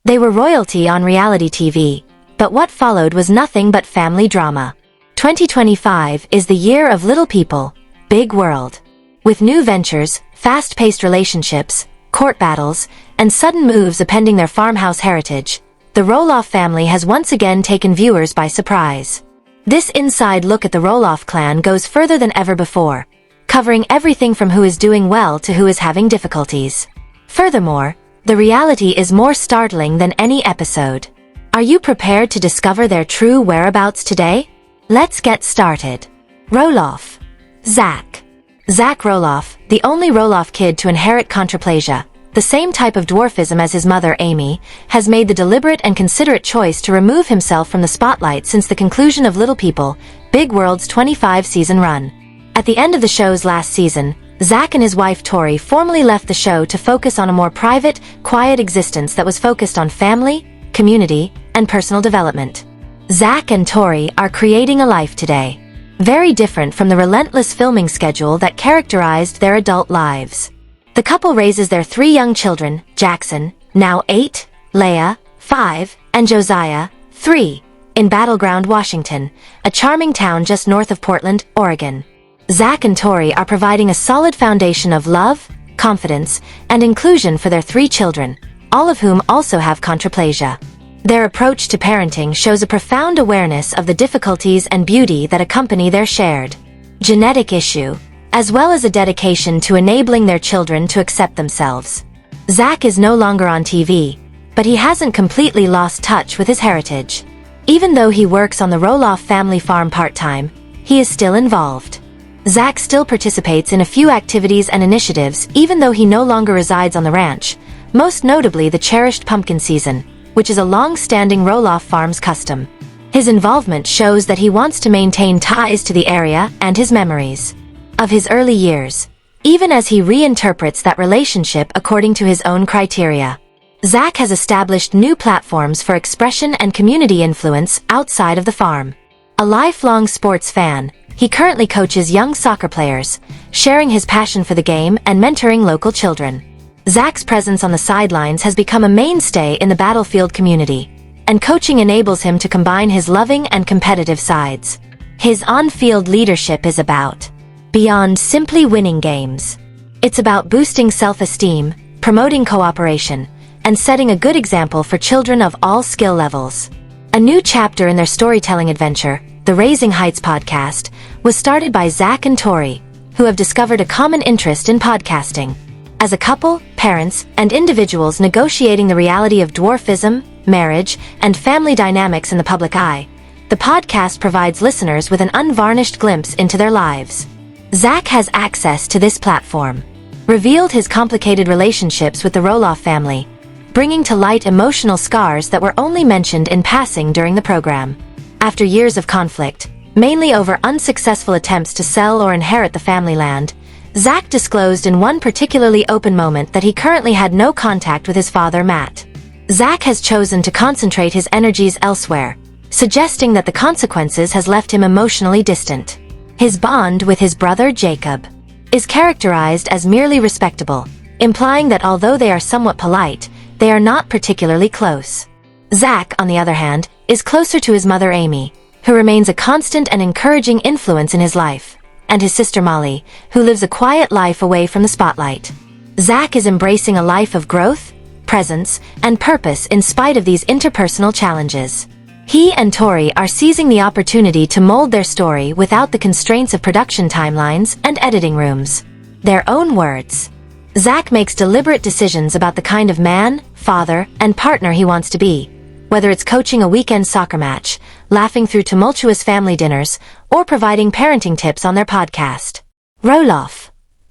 They were royalty on reality TV, but what followed was nothing but family drama. 2025 is the year of little people, big world. With new ventures, fast-paced relationships, court battles, and sudden moves upending their farmhouse heritage, the Roloff family has once again taken viewers by surprise. This inside look at the Roloff clan goes further than ever before, covering everything from who is doing well to who is having difficulties. Furthermore, the reality is more startling than any episode. Are you prepared to discover their true whereabouts today? Let's get started. Roloff. Zach. Zach Roloff, the only Roloff kid to inherit chondroplasia, the same type of dwarfism as his mother Amy, has made the deliberate and considerate choice to remove himself from the spotlight since the conclusion of Little People, Big World's 25-season run. At the end of the show's last season, Zach and his wife Tori formally left the show to focus on a more private, quiet existence that was focused on family, community, and personal development. Zach and Tori are creating a life today, very different from the relentless filming schedule that characterized their adult lives. The couple raises their 3 young children, Jackson, now 8, Leia, 5, and Josiah, 3, in Battleground, Washington, a charming town just north of Portland, Oregon. Zach and Tori are providing a solid foundation of love, confidence, and inclusion for their 3 children, all of whom also have chondroplasia. Their approach to parenting shows a profound awareness of the difficulties and beauty that accompany their shared genetic issue, as well as a dedication to enabling their children to accept themselves. Zach is no longer on TV, but he hasn't completely lost touch with his heritage. Even though he works on the Roloff family farm part-time, he is still involved. Zach still participates in a few activities and initiatives even though he no longer resides on the ranch, most notably the cherished pumpkin season, which is a long-standing Roloff Farms custom. His involvement shows that he wants to maintain ties to the area and his memories of his early years, even as he reinterprets that relationship according to his own criteria. Zach has established new platforms for expression and community influence outside of the farm. A lifelong sports fan, he currently coaches young soccer players, sharing his passion for the game and mentoring local children. Zach's presence on the sidelines has become a mainstay in the battlefield community, and coaching enables him to combine his loving and competitive sides. His on-field leadership is about beyond simply winning games. It's about boosting self-esteem, promoting cooperation, and setting a good example for children of all skill levels. A new chapter in their storytelling adventure, the Raising Heights podcast, was started by Zach and Tori, who have discovered a common interest in podcasting. As a couple, parents, and individuals negotiating the reality of dwarfism, marriage, and family dynamics in the public eye, the podcast provides listeners with an unvarnished glimpse into their lives. Zach has access to this platform, revealed his complicated relationships with the Roloff family, bringing to light emotional scars that were only mentioned in passing during the program. After years of conflict, mainly over unsuccessful attempts to sell or inherit the family land, Zach disclosed in one particularly open moment that he currently had no contact with his father, Matt. Zach has chosen to concentrate his energies elsewhere, suggesting that the consequences has left him emotionally distant. His bond with his brother, Jacob, is characterized as merely respectable, implying that although they are somewhat polite, they are not particularly close. Zach, on the other hand, is closer to his mother, Amy, who remains a constant and encouraging influence in his life, and his sister Molly, who lives a quiet life away from the spotlight. Zach is embracing a life of growth, presence, and purpose in spite of these interpersonal challenges. He and Tori are seizing the opportunity to mold their story without the constraints of production timelines and editing rooms. Their own words. Zach makes deliberate decisions about the kind of man, father, and partner he wants to be, whether it's coaching a weekend soccer match, laughing through tumultuous family dinners, or providing parenting tips on their podcast. Roloff.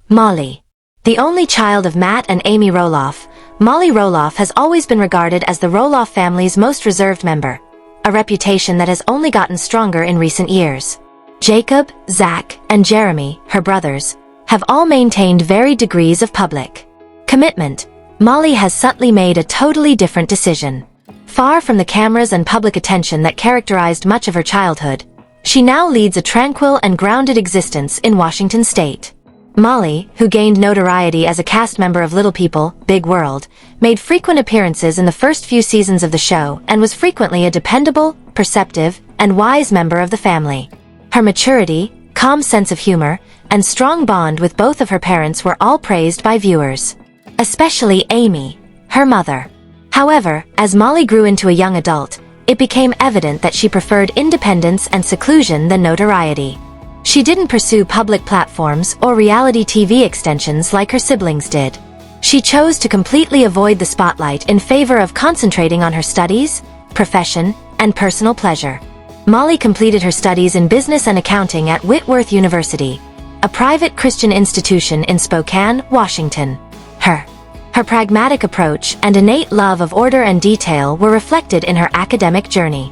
Molly. The only child of Matt and Amy Roloff, Molly Roloff has always been regarded as the Roloff family's most reserved member, a reputation that has only gotten stronger in recent years. Jacob, Zach, and Jeremy, her brothers, have all maintained varied degrees of public commitment. Molly has subtly made a totally different decision. Far from the cameras and public attention that characterized much of her childhood, she now leads a tranquil and grounded existence in Washington state. Molly, who gained notoriety as a cast member of Little People, Big World, made frequent appearances in the first few seasons of the show and was frequently a dependable, perceptive, and wise member of the family. Her maturity, calm sense of humor, and strong bond with both of her parents were all praised by viewers. Especially Amy, her mother. However, as Molly grew into a young adult, it became evident that she preferred independence and seclusion than notoriety. She didn't pursue public platforms or reality TV extensions like her siblings did. She chose to completely avoid the spotlight in favor of concentrating on her studies, profession, and personal pleasure. Molly completed her studies in business and accounting at Whitworth University, a private Christian institution in Spokane, Washington. Her pragmatic approach and innate love of order and detail were reflected in her academic journey.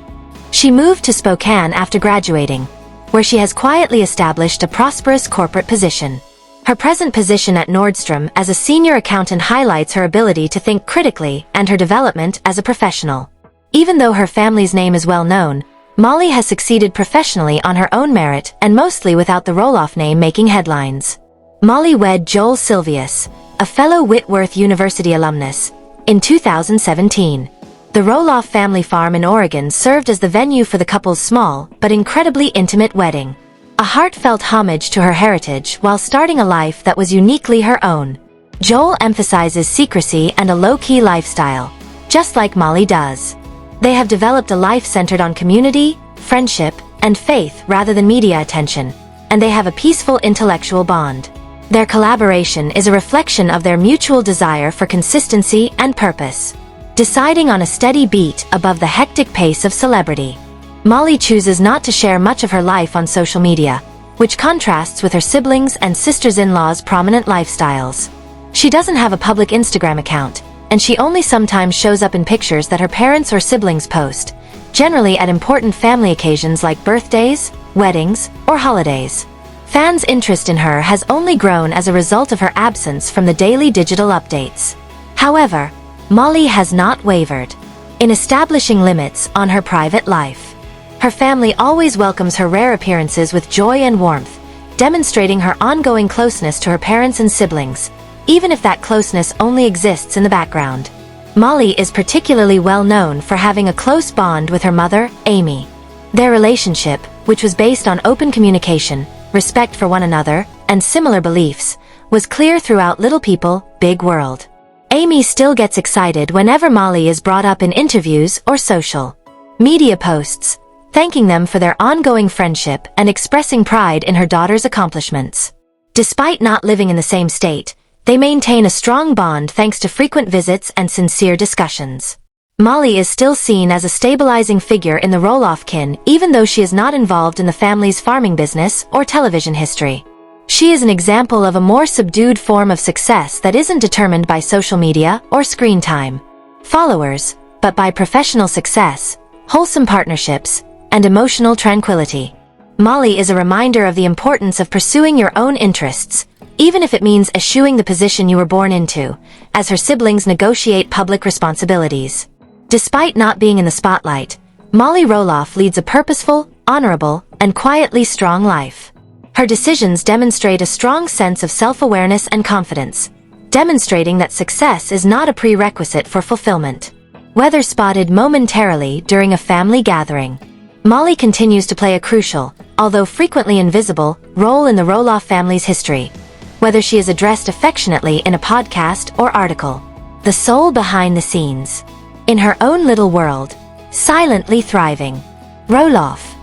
She moved to Spokane after graduating, where she has quietly established a prosperous corporate position. Her present position at Nordstrom as a senior accountant highlights her ability to think critically and her development as a professional. Even though her family's name is well known, Molly has succeeded professionally on her own merit and mostly without the Roloff name making headlines. Molly wed Joel Silvius, a fellow Whitworth University alumnus, in 2017. The Roloff family farm in Oregon served as the venue for the couple's small but incredibly intimate wedding. A heartfelt homage to her heritage while starting a life that was uniquely her own. Joel emphasizes secrecy and a low-key lifestyle, just like Molly does. They have developed a life centered on community, friendship, and faith rather than media attention, and they have a peaceful intellectual bond. Their collaboration is a reflection of their mutual desire for consistency and purpose, deciding on a steady beat above the hectic pace of celebrity. Molly chooses not to share much of her life on social media, which contrasts with her siblings' and sisters-in-law's prominent lifestyles. She doesn't have a public Instagram account, and she only sometimes shows up in pictures that her parents or siblings post, generally at important family occasions like birthdays, weddings, or holidays. Fans' interest in her has only grown as a result of her absence from the daily digital updates. However, Molly has not wavered in establishing limits on her private life. Her family always welcomes her rare appearances with joy and warmth, demonstrating her ongoing closeness to her parents and siblings, even if that closeness only exists in the background. Molly is particularly well known for having a close bond with her mother, Amy. Their relationship, which was based on open communication, respect for one another, and similar beliefs, was clear throughout Little People, Big World. Amy still gets excited whenever Molly is brought up in interviews or social media posts, thanking them for their ongoing friendship and expressing pride in her daughter's accomplishments. Despite not living in the same state, they maintain a strong bond thanks to frequent visits and sincere discussions. Molly is still seen as a stabilizing figure in the Roloff kin, even though she is not involved in the family's farming business or television history. She is an example of a more subdued form of success that isn't determined by social media or screen time, followers, but by professional success, wholesome partnerships, and emotional tranquility. Molly is a reminder of the importance of pursuing your own interests, even if it means eschewing the position you were born into, as her siblings negotiate public responsibilities. Despite not being in the spotlight, Molly Roloff leads a purposeful, honorable, and quietly strong life. Her decisions demonstrate a strong sense of self-awareness and confidence, demonstrating that success is not a prerequisite for fulfillment. Whether spotted momentarily during a family gathering, Molly continues to play a crucial, although frequently invisible, role in the Roloff family's history. Whether she is addressed affectionately in a podcast or article, the soul behind the scenes, in her own little world, silently thriving. Roloff.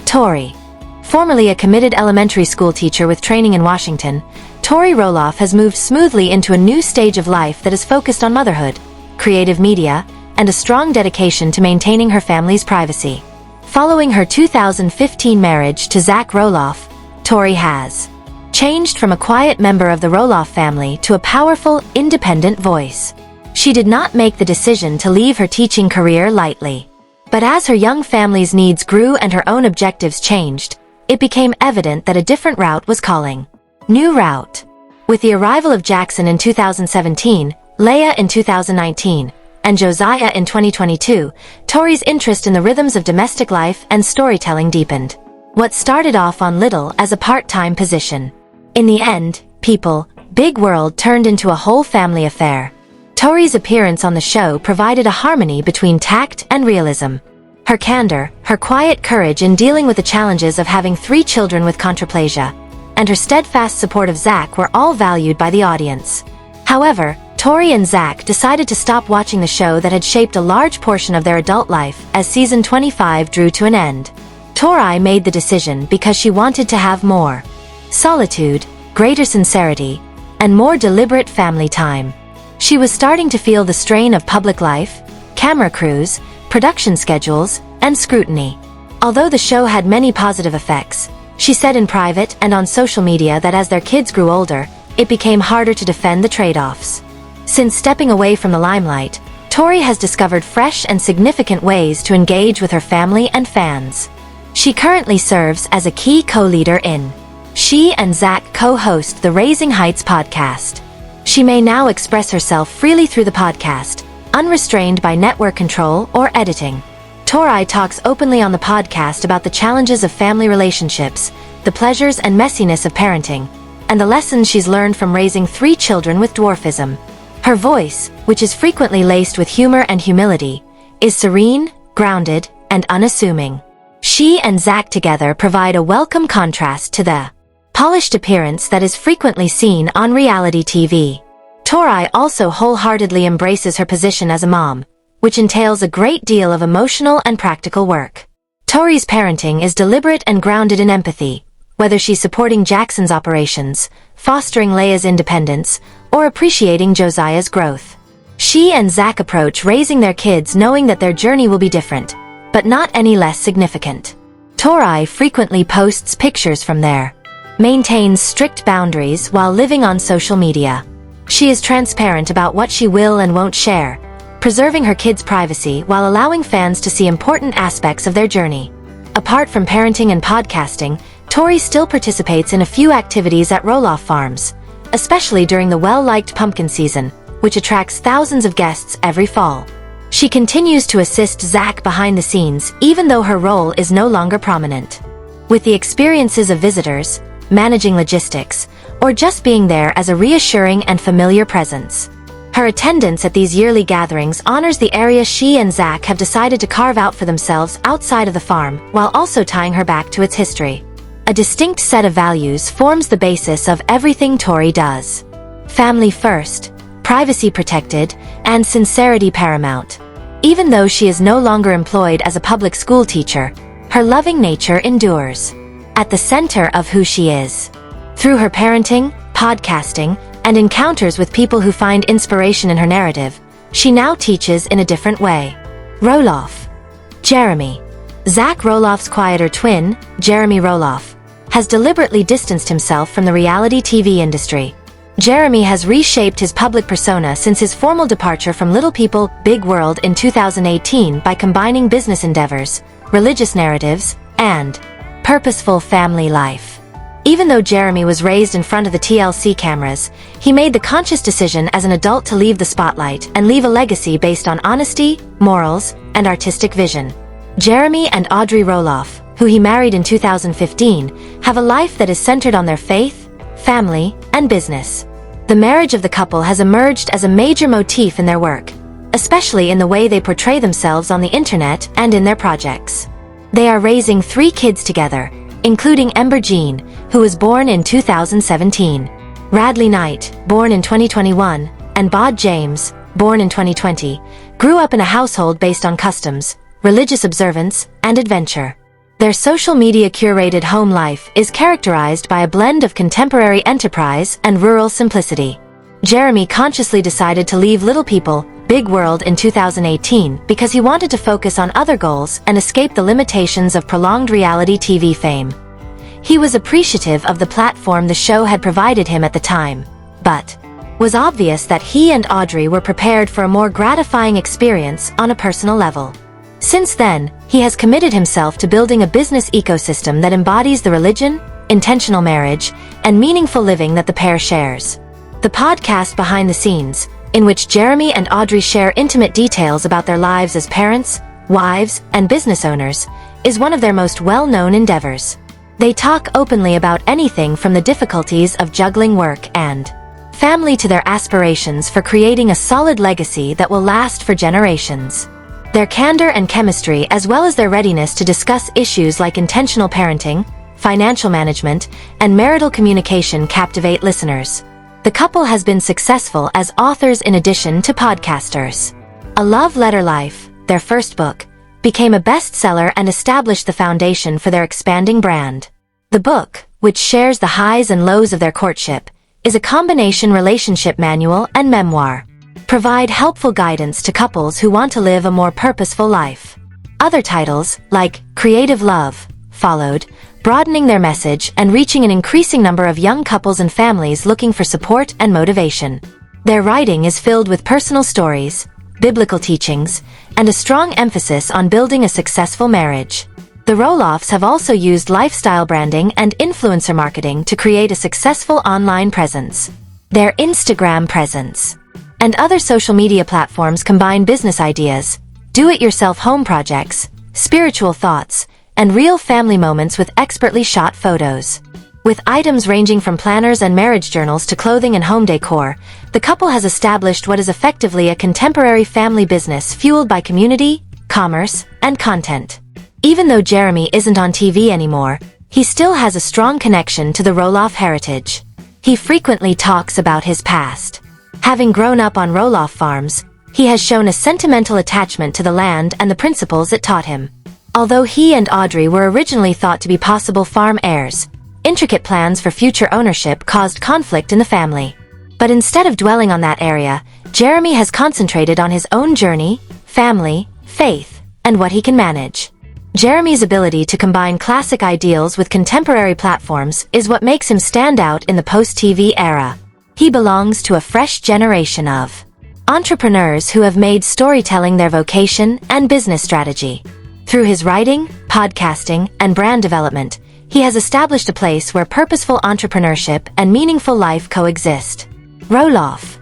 Tori. Formerly a committed elementary school teacher with training in Washington, Tori Roloff has moved smoothly into a new stage of life that is focused on motherhood, creative media, and a strong dedication to maintaining her family's privacy. Following her 2015 marriage to Zach Roloff, Tori has changed from a quiet member of the Roloff family to a powerful, independent voice. She did not make the decision to leave her teaching career lightly. But as her young family's needs grew and her own objectives changed, it became evident that a different route was calling. New route. With the arrival of Jackson in 2017, Leia in 2019, and Josiah in 2022, Tori's interest in the rhythms of domestic life and storytelling deepened. What started off on little as a part-time position, in the end, people, big world turned into a whole family affair. Tori's appearance on the show provided a harmony between tact and realism. Her candor, her quiet courage in dealing with the challenges of having 3 children with achondroplasia, and her steadfast support of Zach were all valued by the audience. However, Tori and Zach decided to stop watching the show that had shaped a large portion of their adult life as season 25 drew to an end. Tori made the decision because she wanted to have more solitude, greater sincerity, and more deliberate family time. She was starting to feel the strain of public life, camera crews, production schedules, and scrutiny. Although the show had many positive effects, she said in private and on social media that as their kids grew older, it became harder to defend the trade-offs. Since stepping away from the limelight, Tori has discovered fresh and significant ways to engage with her family and fans. She currently serves as a key co-leader in. She and Zach co-host the Raising Heights podcast. She may now express herself freely through the podcast, unrestrained by network control or editing. Tori talks openly on the podcast about the challenges of family relationships, the pleasures and messiness of parenting, and the lessons she's learned from raising 3 children with dwarfism. Her voice, which is frequently laced with humor and humility, is serene, grounded, and unassuming. She and Zach together provide a welcome contrast to the polished appearance that is frequently seen on reality TV. Tori also wholeheartedly embraces her position as a mom, which entails a great deal of emotional and practical work. Tori's parenting is deliberate and grounded in empathy, whether she's supporting Jackson's operations, fostering Leia's independence, or appreciating Josiah's growth. She and Zach approach raising their kids knowing that their journey will be different, but not any less significant. Tori frequently posts pictures from there, maintains strict boundaries while living on social media. She is transparent about what she will and won't share, preserving her kids' privacy while allowing fans to see important aspects of their journey. Apart from parenting and podcasting, Tori still participates in a few activities at Roloff Farms, especially during the well-liked pumpkin season, which attracts thousands of guests every fall. She continues to assist Zach behind the scenes even though her role is no longer prominent. With the experiences of visitors, managing logistics, or just being there as a reassuring and familiar presence. Her attendance at these yearly gatherings honors the area she and Zach have decided to carve out for themselves outside of the farm while also tying her back to its history. A distinct set of values forms the basis of everything Tori does. Family first, privacy protected, and sincerity paramount. Even though she is no longer employed as a public school teacher, her loving nature endures. At the center of who she is. Through her parenting, podcasting, and encounters with people who find inspiration in her narrative, she now teaches in a different way. Roloff. Jeremy. Zach Roloff's quieter twin, Jeremy Roloff, has deliberately distanced himself from the reality TV industry. Jeremy has reshaped his public persona since his formal departure from Little People, Big World in 2018 by combining business endeavors, religious narratives, and purposeful family life. Even though Jeremy was raised in front of the TLC cameras, he made the conscious decision as an adult to leave the spotlight and leave a legacy based on honesty, morals, and artistic vision. Jeremy and Audrey Roloff, who he married in 2015, have a life that is centered on their faith, family, and business. The marriage of the couple has emerged as a major motif in their work, especially in the way they portray themselves on the internet and in their projects. They are raising 3 kids together, including Ember Jean, who was born in 2017, Radley Knight, born in 2021, and Bod James, born in 2020, grew up in a household based on customs, religious observance, and adventure. Their social media curated home life is characterized by a blend of contemporary enterprise and rural simplicity. Jeremy consciously decided to leave Little People, Big World in 2018 because he wanted to focus on other goals and escape the limitations of prolonged reality TV fame. He was appreciative of the platform the show had provided him at the time, but was obvious that he and Audrey were prepared for a more gratifying experience on a personal level. Since then, he has committed himself to building a business ecosystem that embodies the religion, intentional marriage, and meaningful living that the pair shares. The podcast Behind the Scenes, in which Jeremy and Audrey share intimate details about their lives as parents, wives, and business owners, is one of their most well-known endeavors. They talk openly about anything from the difficulties of juggling work and family to their aspirations for creating a solid legacy that will last for generations. Their candor and chemistry, as well as their readiness to discuss issues like intentional parenting, financial management, and marital communication, captivate listeners. The couple has been successful as authors in addition to podcasters. A Love Letter Life, their first book, became a bestseller and established the foundation for their expanding brand. The book, which shares the highs and lows of their courtship, is a combination relationship manual and memoir. Provide helpful guidance to couples who want to live a more purposeful life. Other titles, like Creative Love, followed, broadening their message and reaching an increasing number of young couples and families looking for support and motivation. Their writing is filled with personal stories, biblical teachings, and a strong emphasis on building a successful marriage. The Roloffs have also used lifestyle branding and influencer marketing to create a successful online presence. Their Instagram presence and other social media platforms combine business ideas, do-it-yourself home projects, spiritual thoughts, and real family moments with expertly shot photos. With items ranging from planners and marriage journals to clothing and home decor, the couple has established what is effectively a contemporary family business fueled by community, commerce, and content. Even though Jeremy isn't on TV anymore, he still has a strong connection to the Roloff heritage. He frequently talks about his past. Having grown up on Roloff Farms, he has shown a sentimental attachment to the land and the principles it taught him. Although he and Audrey were originally thought to be possible farm heirs, intricate plans for future ownership caused conflict in the family. But instead of dwelling on that area, Jeremy has concentrated on his own journey, family, faith, and what he can manage. Jeremy's ability to combine classic ideals with contemporary platforms is what makes him stand out in the post-TV era. He belongs to a fresh generation of entrepreneurs who have made storytelling their vocation and business strategy. Through his writing, podcasting, and brand development, he has established a place where purposeful entrepreneurship and meaningful life coexist. Roloff.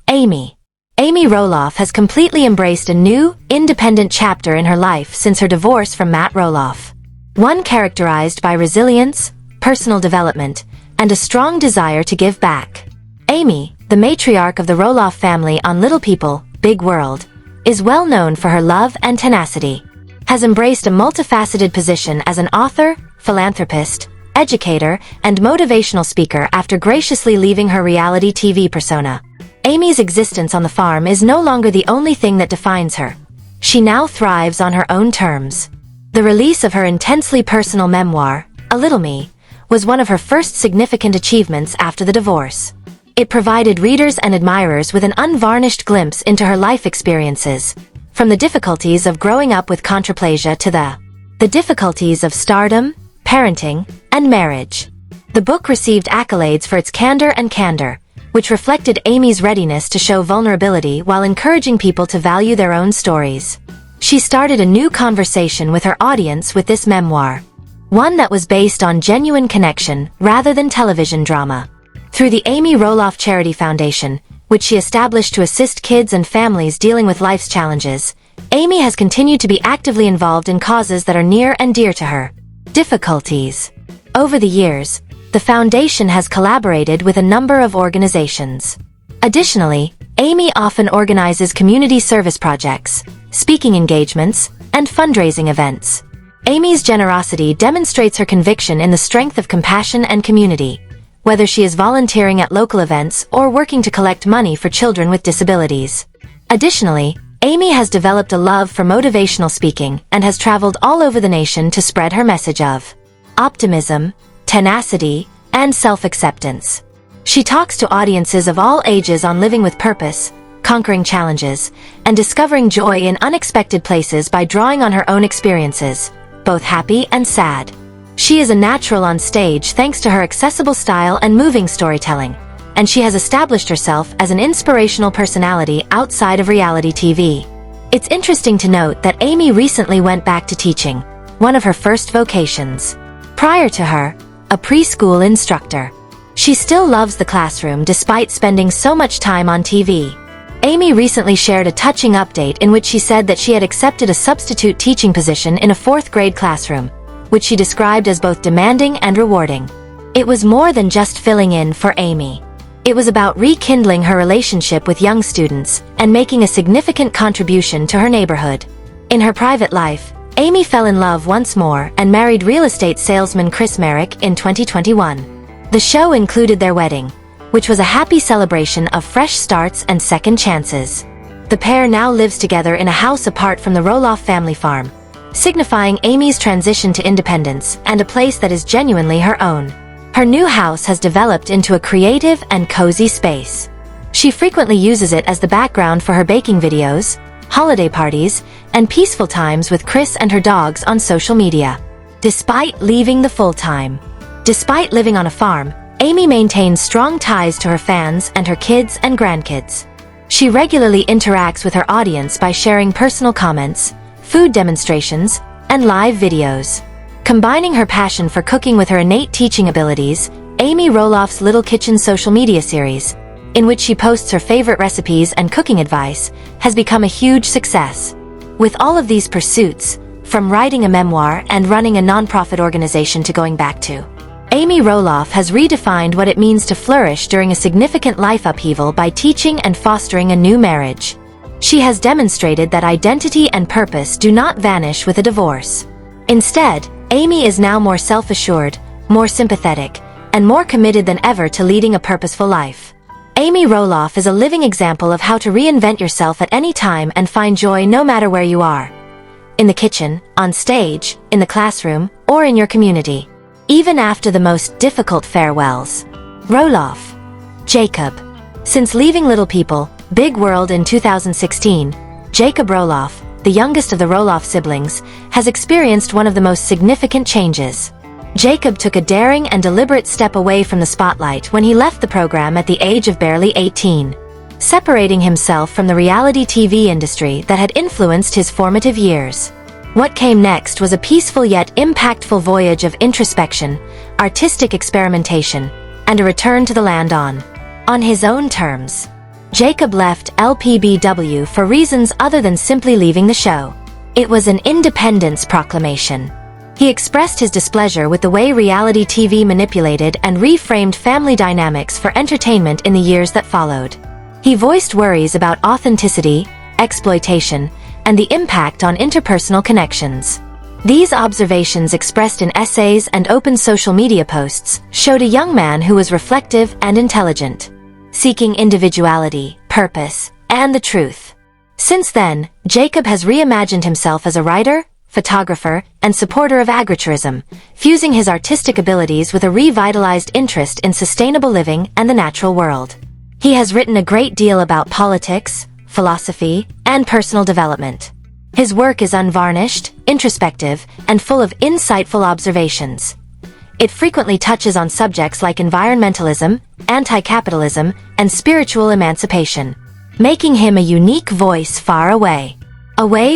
Amy. Amy Roloff has completely embraced a new, independent chapter in her life since her divorce from Matt Roloff. One characterized by resilience, personal development, and a strong desire to give back. Amy, the matriarch of the Roloff family on Little People, Big World, is well known for her love and tenacity. Has embraced a multifaceted position as an author, philanthropist, educator, and motivational speaker after graciously leaving her reality TV persona. Amy's existence on the farm is no longer the only thing that defines her. She now thrives on her own terms. The release of her intensely personal memoir, A Little Me, was one of her first significant achievements after the divorce. It provided readers and admirers with an unvarnished glimpse into her life experiences, from the difficulties of growing up with achondroplasia to the difficulties of stardom, parenting, and marriage. The book received accolades for its candor, which reflected Amy's readiness to show vulnerability while encouraging people to value their own stories. She started a new conversation with her audience with this memoir, one that was based on genuine connection rather than television drama. Through the Amy Roloff Charity Foundation, which she established to assist kids and families dealing with life's challenges, Amy has continued to be actively involved in causes that are near and dear to her. Difficulties. Over the years, the foundation has collaborated with a number of organizations. Additionally, Amy often organizes community service projects, speaking engagements, and fundraising events. Amy's generosity demonstrates her conviction in the strength of compassion and community, whether she is volunteering at local events or working to collect money for children with disabilities. Additionally, Amy has developed a love for motivational speaking and has traveled all over the nation to spread her message of optimism, tenacity, and self-acceptance. She talks to audiences of all ages on living with purpose, conquering challenges, and discovering joy in unexpected places by drawing on her own experiences, both happy and sad. She is a natural on stage thanks to her accessible style and moving storytelling, and she has established herself as an inspirational personality outside of reality TV. It's interesting to note that Amy recently went back to teaching, one of her first vocations. Prior to her, a preschool instructor. She still loves the classroom despite spending so much time on TV. Amy recently shared a touching update in which she said that she had accepted a substitute teaching position in a 4th grade classroom, which she described as both demanding and rewarding. It was more than just filling in for Amy. It was about rekindling her relationship with young students and making a significant contribution to her neighborhood. In her private life, Amy fell in love once more and married real estate salesman Chris Merrick in 2021. The show included their wedding, which was a happy celebration of fresh starts and second chances. The pair now lives together in a house apart from the Roloff family farm, signifying Amy's transition to independence and a place that is genuinely her own. Her new house has developed into a creative and cozy space. She frequently uses it as the background for her baking videos, holiday parties, and peaceful times with Chris and her dogs on social media. Despite living on a farm, Amy maintains strong ties to her fans and her kids and grandkids. She regularly interacts with her audience by sharing personal comments, food demonstrations, and live videos. Combining her passion for cooking with her innate teaching abilities, Amy Roloff's Little Kitchen social media series, in which she posts her favorite recipes and cooking advice, has become a huge success. With all of these pursuits, from writing a memoir and running a nonprofit organization to going back to, Amy Roloff has redefined what it means to flourish during a significant life upheaval by teaching and fostering a new marriage. She has demonstrated that identity and purpose do not vanish with a divorce. Instead, Amy is now more self-assured, more sympathetic, and more committed than ever to leading a purposeful life. Amy Roloff is a living example of how to reinvent yourself at any time and find joy no matter where you are. In the kitchen, on stage, in the classroom, or in your community. Even after the most difficult farewells. Roloff. Jacob. Since leaving Little People, Big World in 2016, Jacob Roloff, the youngest of the Roloff siblings, has experienced one of the most significant changes. Jacob took a daring and deliberate step away from the spotlight when he left the program at the age of barely 18, separating himself from the reality TV industry that had influenced his formative years. What came next was a peaceful yet impactful voyage of introspection, artistic experimentation, and a return to the land on his own terms. Jacob left LPBW for reasons other than simply leaving the show. It was an independence proclamation. He expressed his displeasure with the way reality TV manipulated and reframed family dynamics for entertainment in the years that followed. He voiced worries about authenticity, exploitation, and the impact on interpersonal connections. These observations, expressed in essays and open social media posts, showed a young man who was reflective and intelligent, seeking individuality, purpose, and the truth. Since then, Jacob has reimagined himself as a writer, photographer, and supporter of agritourism, fusing his artistic abilities with a revitalized interest in sustainable living and the natural world. He has written a great deal about politics, philosophy, and personal development. His work is unvarnished, introspective, and full of insightful observations. It frequently touches on subjects like environmentalism, anti-capitalism, and spiritual emancipation, making him a unique voice far away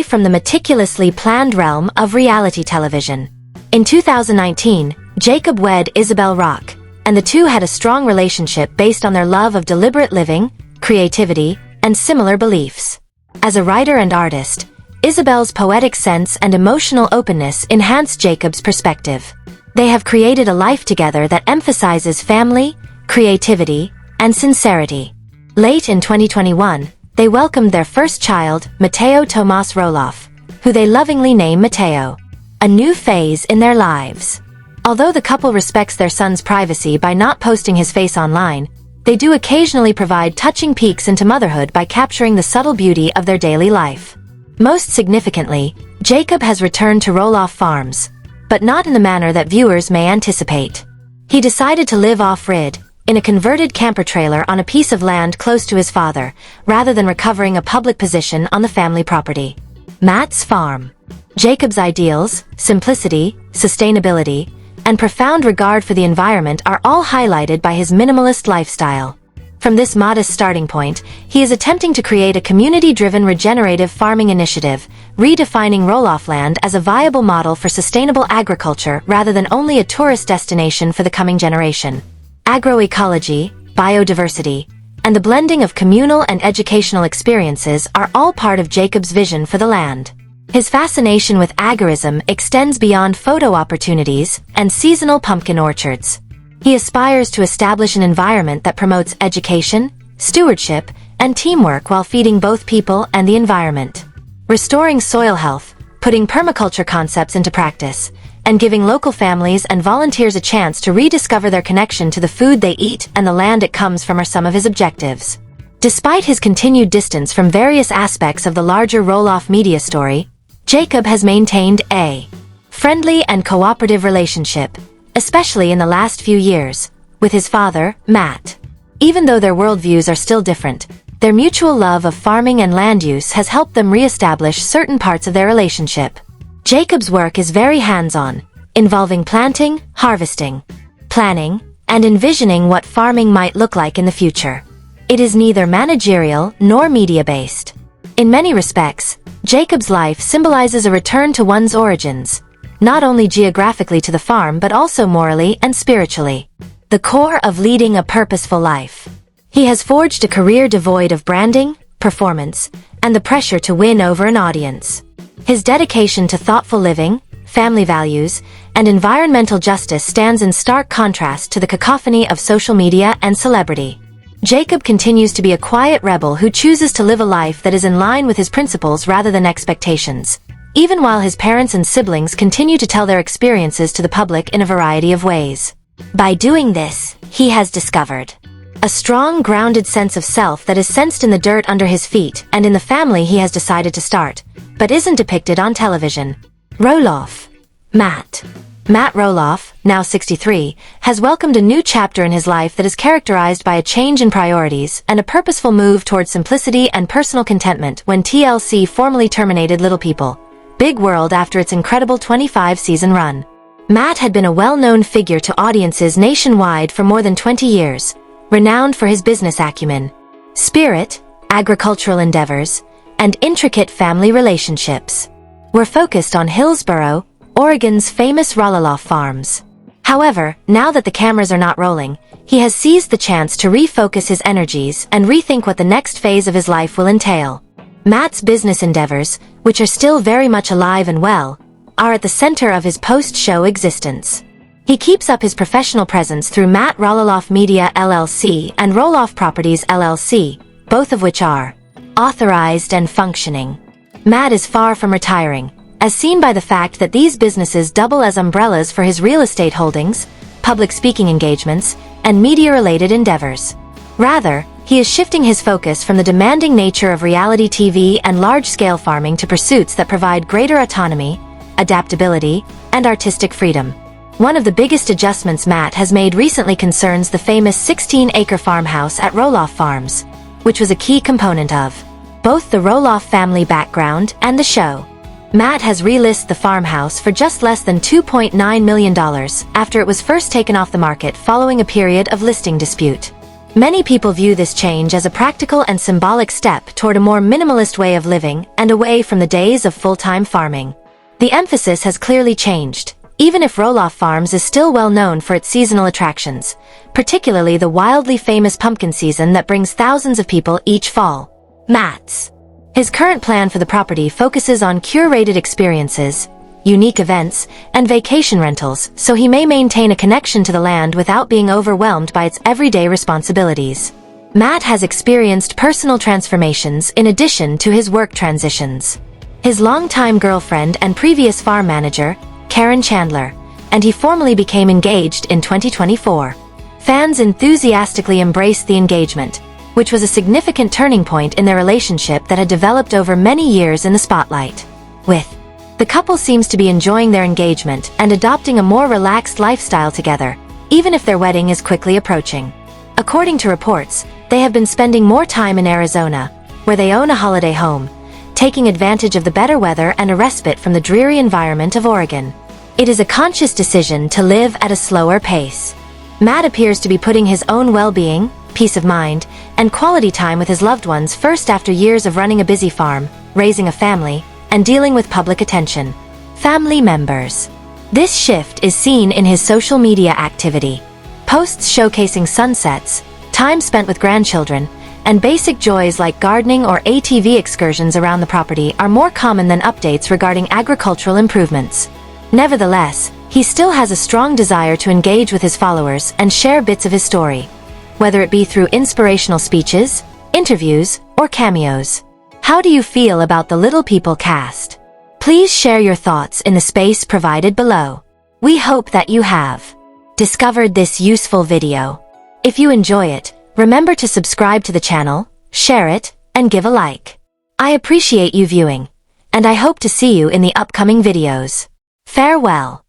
from the meticulously planned realm of reality television. In 2019, Jacob wed Isabel Rock, and the two had a strong relationship based on their love of deliberate living, creativity, and similar beliefs. As a writer and artist, Isabel's poetic sense and emotional openness enhanced Jacob's perspective. They have created a life together that emphasizes family, creativity, and sincerity. Late in 2021, they welcomed their first child, Mateo Tomas Roloff, who they lovingly name Mateo. A new phase in their lives. Although the couple respects their son's privacy by not posting his face online, they do occasionally provide touching peeks into motherhood by capturing the subtle beauty of their daily life. Most significantly, Jacob has returned to Roloff Farms, but not in the manner that viewers may anticipate. He decided to live off-grid, in a converted camper trailer on a piece of land close to his father, rather than recovering a public position on the family property. Matt's farm. Jacob's ideals, simplicity, sustainability, and profound regard for the environment are all highlighted by his minimalist lifestyle. From this modest starting point, he is attempting to create a community-driven regenerative farming initiative, redefining Roloff land as a viable model for sustainable agriculture rather than only a tourist destination for the coming generation. Agroecology, biodiversity, and the blending of communal and educational experiences are all part of Jacob's vision for the land. His fascination with agorism extends beyond photo opportunities and seasonal pumpkin orchards. He aspires to establish an environment that promotes education, stewardship, and teamwork while feeding both people and the environment. Restoring soil health, putting permaculture concepts into practice, and giving local families and volunteers a chance to rediscover their connection to the food they eat and the land it comes from are some of his objectives. Despite his continued distance from various aspects of the larger Roloff media story, Jacob has maintained a friendly and cooperative relationship, especially in the last few years, with his father, Matt. Even though their worldviews are still different, their mutual love of farming and land use has helped them re-establish certain parts of their relationship. Jacob's work is very hands-on, involving planting, harvesting, planning, and envisioning what farming might look like in the future. It is neither managerial nor media-based. In many respects, Jacob's life symbolizes a return to one's origins, not only geographically to the farm but also morally and spiritually. The core of leading a purposeful life. He has forged a career devoid of branding, performance, and the pressure to win over an audience. His dedication to thoughtful living, family values, and environmental justice stands in stark contrast to the cacophony of social media and celebrity. Jacob continues to be a quiet rebel who chooses to live a life that is in line with his principles rather than expectations, even while his parents and siblings continue to tell their experiences to the public in a variety of ways. By doing this, he has discovered a strong, grounded sense of self that is sensed in the dirt under his feet and in the family he has decided to start, but isn't depicted on television. Roloff. Matt Roloff, now 63, has welcomed a new chapter in his life that is characterized by a change in priorities and a purposeful move towards simplicity and personal contentment when TLC formally terminated Little People, Big World after its incredible 25-season run. Matt had been a well-known figure to audiences nationwide for more than 20 years, renowned for his business acumen, spirit, agricultural endeavors, and intricate family relationships. Were focused on Hillsboro, Oregon's famous Roloff Farms. However, now that the cameras are not rolling, he has seized the chance to refocus his energies and rethink what the next phase of his life will entail. Matt's business endeavors, which are still very much alive and well, are at the center of his post-show existence. He keeps up his professional presence through Matt Roloff Media LLC and Roloff Properties LLC, both of which are authorized and functioning. Matt is far from retiring, as seen by the fact that these businesses double as umbrellas for his real estate holdings, public speaking engagements, and media-related endeavors. Rather, he is shifting his focus from the demanding nature of reality TV and large-scale farming to pursuits that provide greater autonomy, adaptability, and artistic freedom. One of the biggest adjustments Matt has made recently concerns the famous 16-acre farmhouse at Roloff Farms, which was a key component of both the Roloff family background and the show. Matt has relisted the farmhouse for just less than $2.9 million after it was first taken off the market following a period of listing dispute. Many people view this change as a practical and symbolic step toward a more minimalist way of living and away from the days of full-time farming. The emphasis has clearly changed, even if Roloff Farms is still well known for its seasonal attractions, particularly the wildly famous pumpkin season that brings thousands of people each fall. His current plan for the property focuses on curated experiences, unique events, and vacation rentals, so he may maintain a connection to the land without being overwhelmed by its everyday responsibilities. Matt has experienced personal transformations in addition to his work transitions. His longtime girlfriend and previous farm manager, Karen Chandler, and he formally became engaged in 2024. Fans enthusiastically embraced the engagement, which was a significant turning point in their relationship that had developed over many years in the spotlight. The couple seems to be enjoying their engagement and adopting a more relaxed lifestyle together, even if their wedding is quickly approaching. According to reports, they have been spending more time in Arizona, where they own a holiday home, taking advantage of the better weather and a respite from the dreary environment of Oregon. It is a conscious decision to live at a slower pace. Matt appears to be putting his own well-being, peace of mind, and quality time with his loved ones first after years of running a busy farm, raising a family, and dealing with public attention. Family members. This shift is seen in his social media activity. Posts showcasing sunsets, time spent with grandchildren, and basic joys like gardening or ATV excursions around the property are more common than updates regarding agricultural improvements. Nevertheless, he still has a strong desire to engage with his followers and share bits of his story, whether it be through inspirational speeches, interviews, or cameos. How do you feel about the Little People cast? Please share your thoughts in the space provided below. We hope that you have discovered this useful video. If you enjoy it, remember to subscribe to the channel, share it, and give a like. I appreciate you viewing, and I hope to see you in the upcoming videos. Farewell.